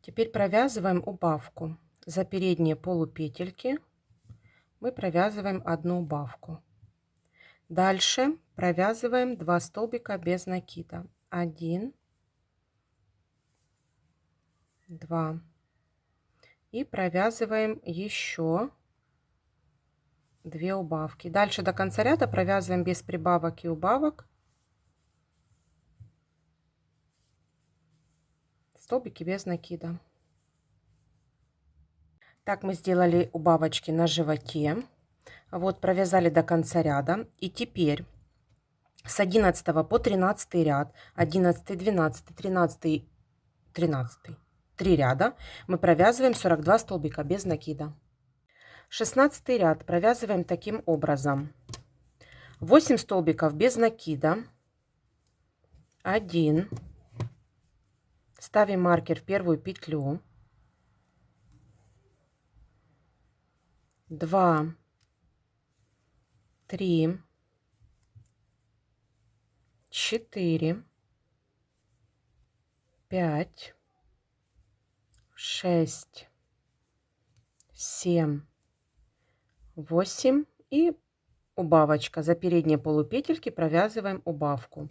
Теперь провязываем убавку. За передние полупетельки мы провязываем одну убавку. Дальше провязываем 2 столбика без накида. 1, 2. И провязываем еще 2 убавки. Дальше до конца ряда провязываем без прибавок и убавок столбики без накида. Так мы сделали убавочки на животе. Вот провязали до конца ряда. И теперь с 11 по 13 ряд, 11, 12, 13, 13, 3 ряда мы провязываем 42 столбика без накида. 16 ряд провязываем таким образом. 8 столбиков без накида. 1. Ставим маркер в первую петлю. 2, 3, 4, 5, 6, 7, 8 и убавочка. За передние полупетельки провязываем убавку.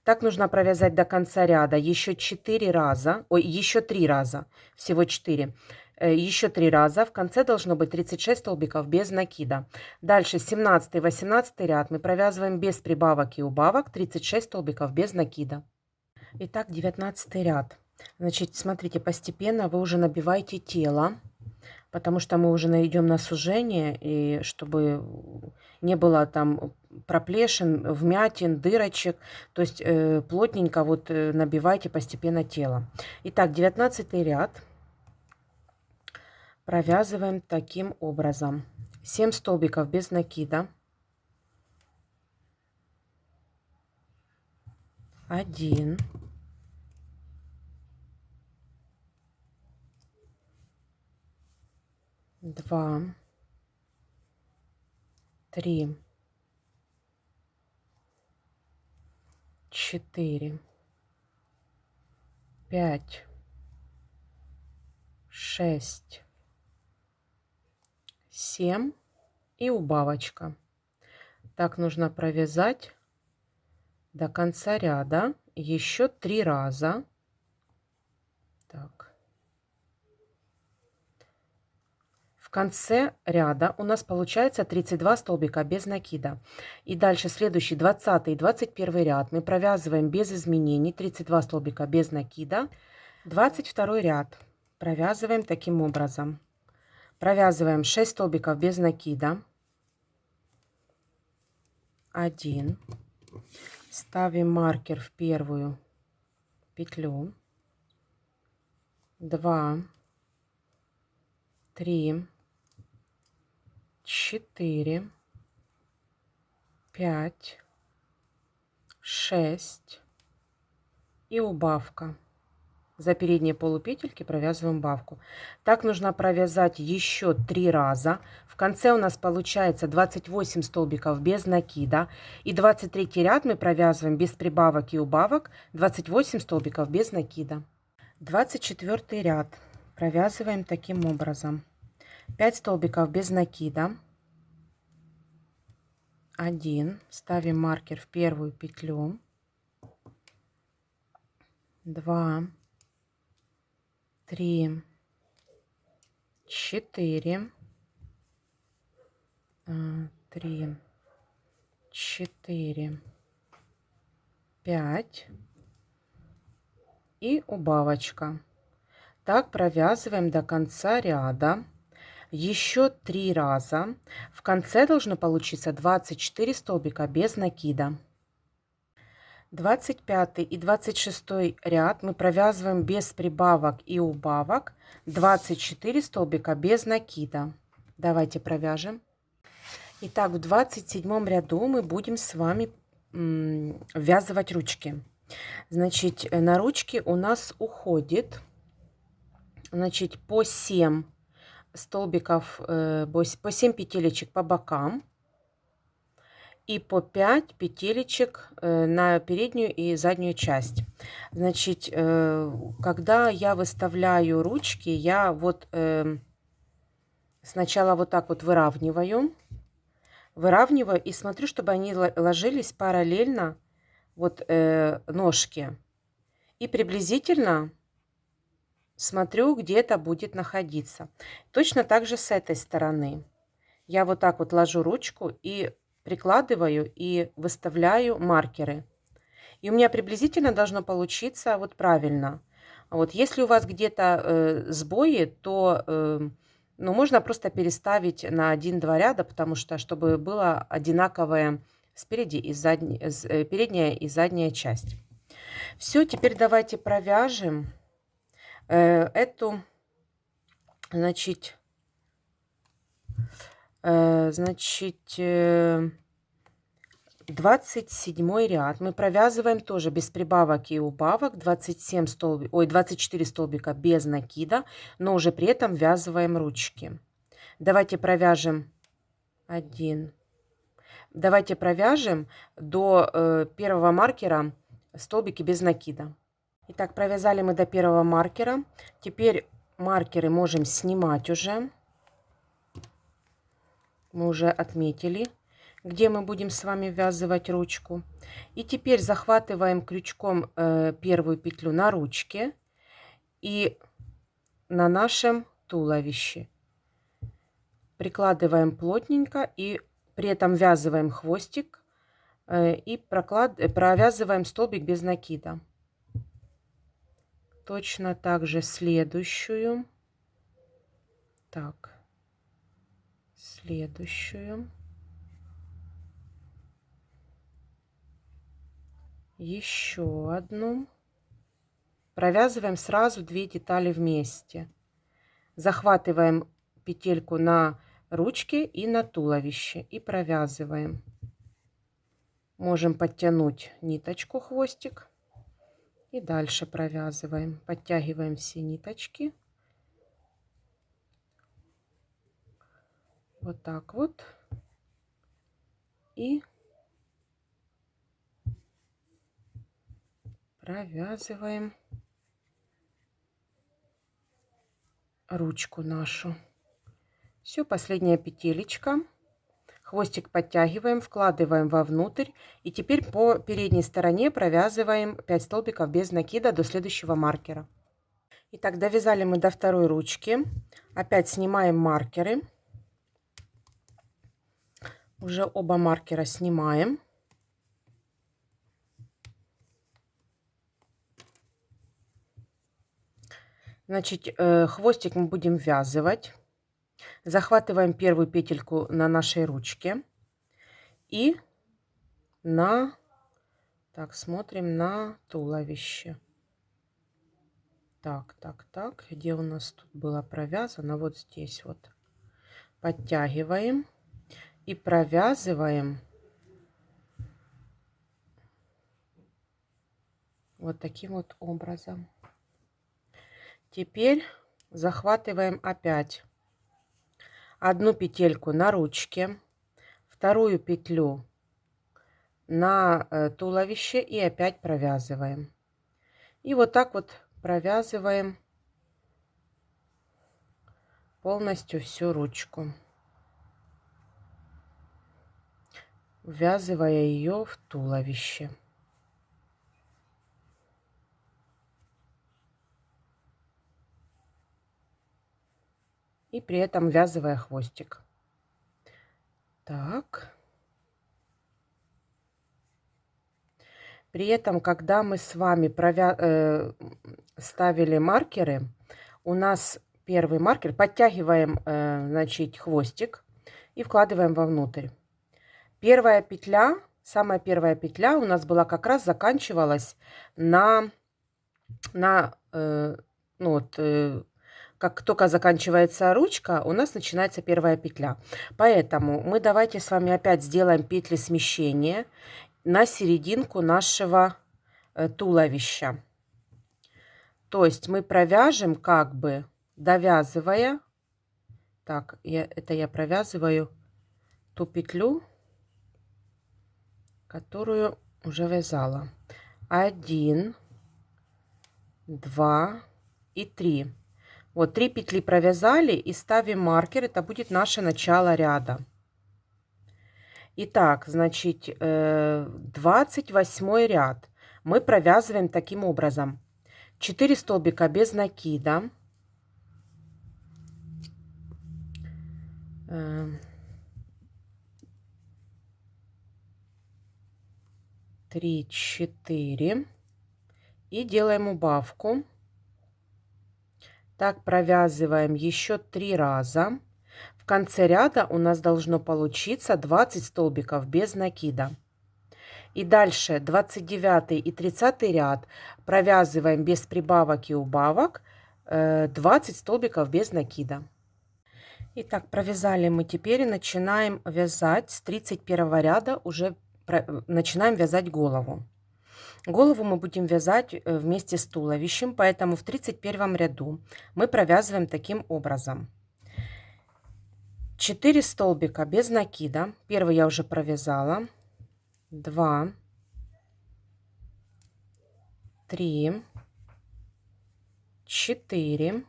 Так нужно провязать до конца ряда еще 4 раза, еще 3 раза, всего 4. Еще 3 раза. В конце должно быть 36 столбиков без накида. Дальше 17-18 ряд мы провязываем без прибавок и убавок 36 столбиков без накида. Итак, 19 ряд. Значит, смотрите, постепенно вы уже набиваете тело, потому что мы уже идем на сужение, и чтобы не было там проплешин, вмятин, дырочек, то есть плотненько вот набивайте постепенно тело. Итак, 19 ряд провязываем таким образом. 7 столбиков без накида. 1, 2, 3, 4, 5, 6, 7 и убавочка. Так нужно провязать до конца ряда еще 3 раза. Так. В конце ряда у нас получается 32 столбика без накида. И дальше следующий 20 и 21 ряд мы провязываем без изменений 32 столбика без накида. 22 ряд провязываем таким образом. Провязываем 6 столбиков без накида. 1, ставим маркер в первую петлю, 2, 3, 4, 5, 6 и убавка. За передние полупетельки провязываем убавку. Так нужно провязать еще 3 раза. В конце у нас получается 28 столбиков без накида. И 23 ряд мы провязываем без прибавок и убавок 28 столбиков без накида. 24 ряд провязываем таким образом. 5 столбиков без накида. 1, ставим маркер в первую петлю. 2, 3, 4, 3, 4, 5 и убавочка. Так провязываем до конца ряда. Еще 3 раза. В конце должно получиться 24 столбика без накида. 25 и 26 ряд мы провязываем без прибавок и убавок 24 столбика без накида. Давайте провяжем. Итак, в 27 ряду мы будем с вами ввязывать ручки. Значит, на ручки у нас уходит, значит, по 7 столбиков, по 7 петелечек по бокам и по 5 петелечек на переднюю и заднюю часть. Значит, когда я выставляю ручки, я вот сначала вот так вот выравниваю и смотрю, чтобы они ложились параллельно вот ножки. И приблизительно смотрю, где это будет находиться. Точно так же с этой стороны. Я вот так вот ложу ручку и прикладываю и выставляю маркеры. И у меня приблизительно должно получиться вот правильно. Вот если у вас где-то сбои, то ну, можно просто переставить на 1-2 ряда, потому что чтобы было одинаковое спереди и передняя и задняя часть. Все, теперь давайте провяжем эту, значит, 27 ряд мы провязываем тоже без прибавок и убавок 24 столбика без накида, но уже при этом ввязываем ручки. Давайте провяжем 1. Давайте провяжем до первого маркера столбики без накида. Итак, провязали мы до первого маркера. Теперь маркеры можем снимать уже. Мы уже отметили, где мы будем с вами ввязывать ручку. И теперь захватываем крючком первую петлю на ручке и на нашем туловище. Прикладываем плотненько и при этом ввязываем хвостик и провязываем столбик без накида. Точно так же следующую. Так, следующую. Еще одну. Провязываем сразу 2 детали вместе. Захватываем петельку на ручке и на туловище и провязываем. Можем подтянуть ниточку, хвостик, и дальше провязываем. Подтягиваем все ниточки. Вот так вот. И провязываем ручку нашу. Все, последняя петелечка. Хвостик подтягиваем, вкладываем вовнутрь. И теперь по передней стороне провязываем 5 столбиков без накида до следующего маркера. Итак, довязали мы до второй ручки. Опять снимаем маркеры. Уже оба маркера снимаем. Значит, хвостик мы будем ввязывать. Захватываем первую петельку на нашей ручке и на... Так, смотрим на туловище. Так, так, так. Где у нас тут было провязано? Вот здесь вот. Подтягиваем и провязываем вот таким вот образом. Теперь захватываем опять одну петельку на ручке, вторую петлю на туловище и опять провязываем. И вот так вот провязываем полностью всю ручку, ввязывая ее в туловище. И при этом ввязывая хвостик. Так. При этом, когда мы с вами ставили маркеры, у нас первый маркер, подтягиваем, значит, хвостик и вкладываем вовнутрь. Первая петля, самая первая петля у нас была как раз заканчивалась как только заканчивается ручка, у нас начинается первая петля. Поэтому мы давайте с вами опять сделаем петли смещения на серединку нашего туловища. То есть мы провяжем, как бы довязывая. Так, я провязываю ту петлю, которую уже вязала. 1, 2 и 3. Вот 3 петли провязали и ставим маркер. Это будет наше начало ряда. Итак, значит, 28 ряд мы провязываем таким образом. 4 столбика без накида. 3, 4. И делаем убавку. Так провязываем еще 3 раза. В конце ряда у нас должно получиться 20 столбиков без накида. И дальше 29 и 30 ряд провязываем без прибавок и убавок 20 столбиков без накида. Итак, провязали мы, теперь начинаем вязать с 31 ряда, уже начинаем вязать голову. Голову мы будем вязать вместе с туловищем, поэтому в 31 ряду мы провязываем таким образом. 4 столбика без накида. Первый я уже провязала. 2, 3, 4.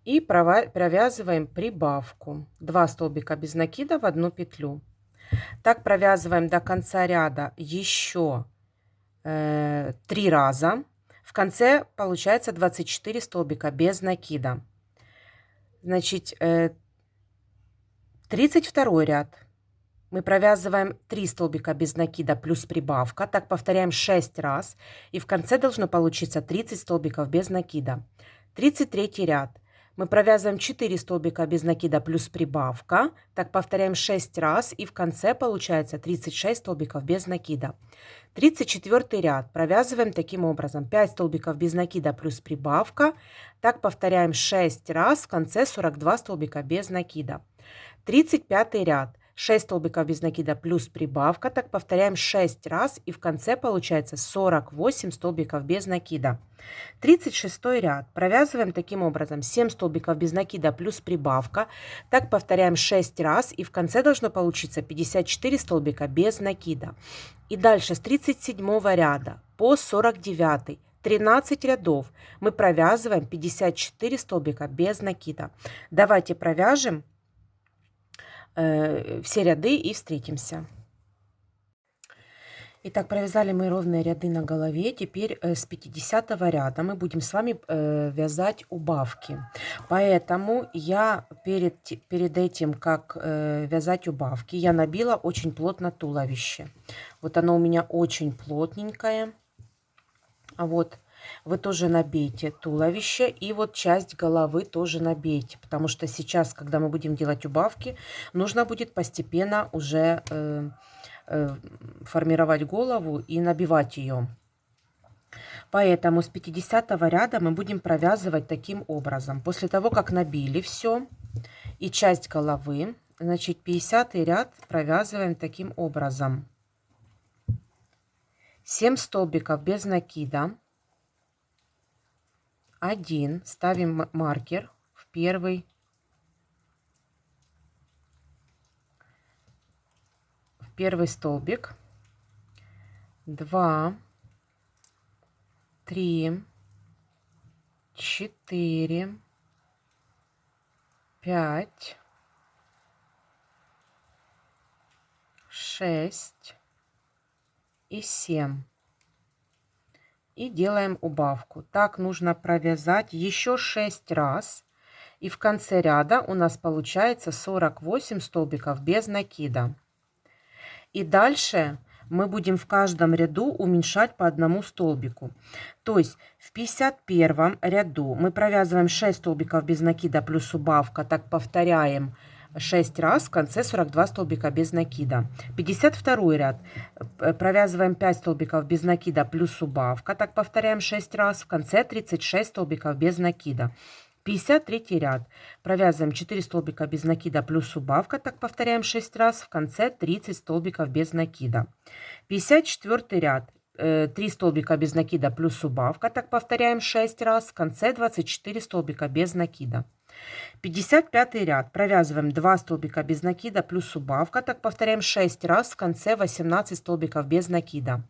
И провязываем прибавку. 2 столбика без накида в одну петлю. Так провязываем до конца ряда еще 3 раза. В конце получается 24 столбика без накида. Значит, 32 ряд. Мы провязываем 3 столбика без накида плюс прибавка. Так повторяем 6 раз. И в конце должно получиться 30 столбиков без накида. 33 ряд. Мы провязываем 4 столбика без накида плюс прибавка. Так повторяем 6 раз. И в конце получается 36 столбиков без накида. 34 ряд. Провязываем таким образом. 5 столбиков без накида плюс прибавка. Так повторяем 6 раз. В конце 42 столбика без накида. 35 ряд. 6 столбиков без накида плюс прибавка. Так повторяем 6 раз. И в конце получается 48 столбиков без накида. 36 ряд. Провязываем таким образом. 7 столбиков без накида плюс прибавка. Так повторяем 6 раз. И в конце должно получиться 54 столбика без накида. И дальше с 37 ряда по 49. 13 рядов мы провязываем 54 столбика без накида. Давайте провяжем все ряды и встретимся. Итак, провязали мы ровные ряды на голове. Теперь с 50 ряда мы будем с вами вязать убавки. Поэтому я перед этим, как вязать убавки, я набила очень плотно туловище. Вот оно у меня очень плотненькое. А вот вы тоже набейте туловище, и вот часть головы тоже набейте, потому что сейчас, когда мы будем делать убавки, нужно будет постепенно уже формировать голову и набивать ее. Поэтому с 50 ряда мы будем провязывать таким образом. После того, как набили все и часть головы, значит, 50 ряд провязываем таким образом. 7 столбиков без накида. 1. Ставим маркер в первый столбик. 2, 3, 4, 5, 6 и 7. И делаем убавку. Так нужно провязать еще 6 раз. И в конце ряда у нас получается 48 столбиков без накида. И дальше мы будем в каждом ряду уменьшать по одному столбику. То есть в 51 ряду мы провязываем 6 столбиков без накида плюс убавка. Так повторяем 6 раз, в конце 42 столбика без накида. 52 ряд провязываем 5 столбиков без накида плюс убавка. Так повторяем 6 раз, в конце 36 столбиков без накида. 53 ряд провязываем 4 столбика без накида плюс убавка, так повторяем 6 раз, в конце 30 столбиков без накида. 54 ряд 3 столбика без накида плюс убавка, так повторяем 6 раз, в конце 24 столбика без накида. 55 ряд провязываем 2 столбика без накида плюс убавка, так повторяем 6 раз, в конце 18 столбиков без накида.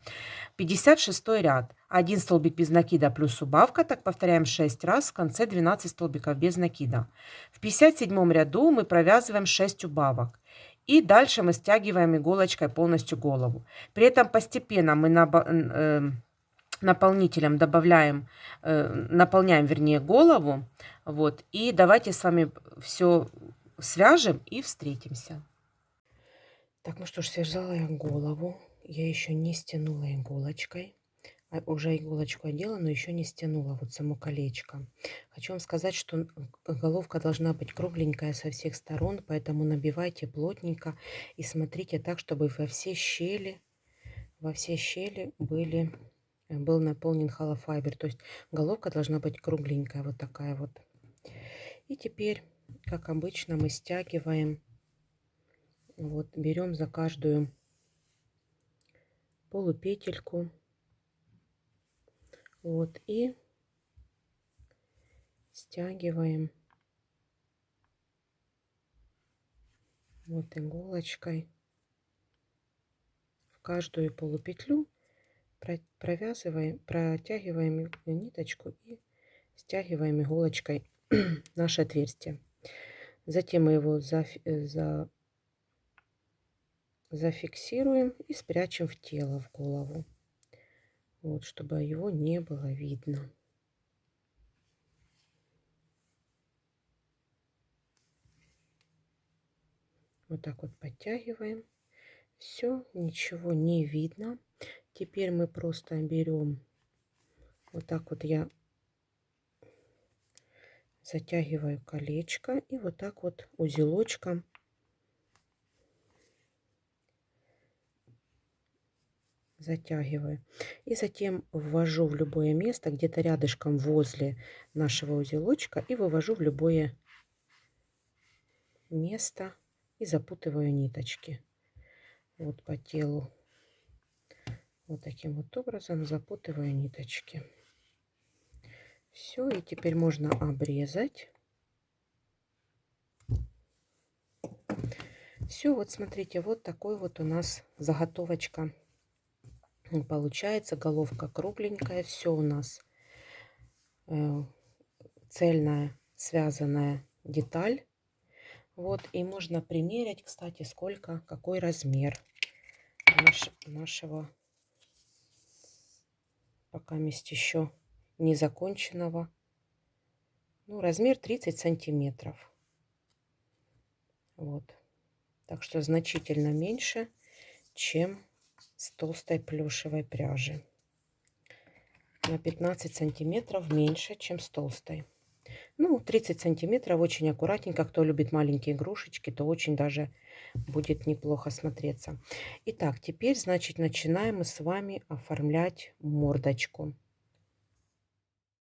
56 ряд 1 столбик без накида плюс убавка, так повторяем 6 раз, в конце 12 столбиков без накида. В 57 ряду мы провязываем 6 убавок. И дальше мы стягиваем иголочкой полностью голову. При этом постепенно мы наполнителем добавляем, наполняем, вернее, голову. Вот. И давайте с вами все свяжем и встретимся. Так, ну что ж, связала я голову. Я еще не стянула иголочкой. Уже иголочку одела, но еще не стянула вот само колечко. Хочу вам сказать, что головка должна быть кругленькая со всех сторон, поэтому набивайте плотненько и смотрите так, чтобы во все щели был наполнен холофайбер. То есть головка должна быть кругленькая, вот такая вот. И теперь, как обычно, мы стягиваем. Вот, берем за каждую полупетельку. Вот, и стягиваем вот иголочкой в каждую полупетлю, провязываем, протягиваем ниточку и стягиваем иголочкой наше отверстие. Затем мы его зафиксируем и спрячем в тело, в голову. Вот, чтобы его не было видно. Вот так вот подтягиваем. Все, ничего не видно. Теперь мы просто берем, вот так вот я затягиваю колечко и вот так вот узелочком затягиваю. И затем ввожу в любое место, где-то рядышком возле нашего узелочка, и вывожу в любое место и запутываю ниточки. Вот по телу. Вот таким вот образом запутываю ниточки. Все, и теперь можно обрезать. Все, вот смотрите, вот такой вот у нас заготовочка получается. Головка кругленькая, все у нас цельная связанная деталь. Вот, и можно примерять, кстати, какой размер нашего пока еще не законченного. Ну, размер 30 сантиметров. Вот. Так что значительно меньше, чем с толстой плюшевой пряжи. На 15 сантиметров меньше, чем с толстой. Ну, 30 сантиметров, очень аккуратненько. Кто любит маленькие игрушечки, то очень даже будет неплохо смотреться. Итак, теперь, значит, начинаем мы с вами оформлять мордочку.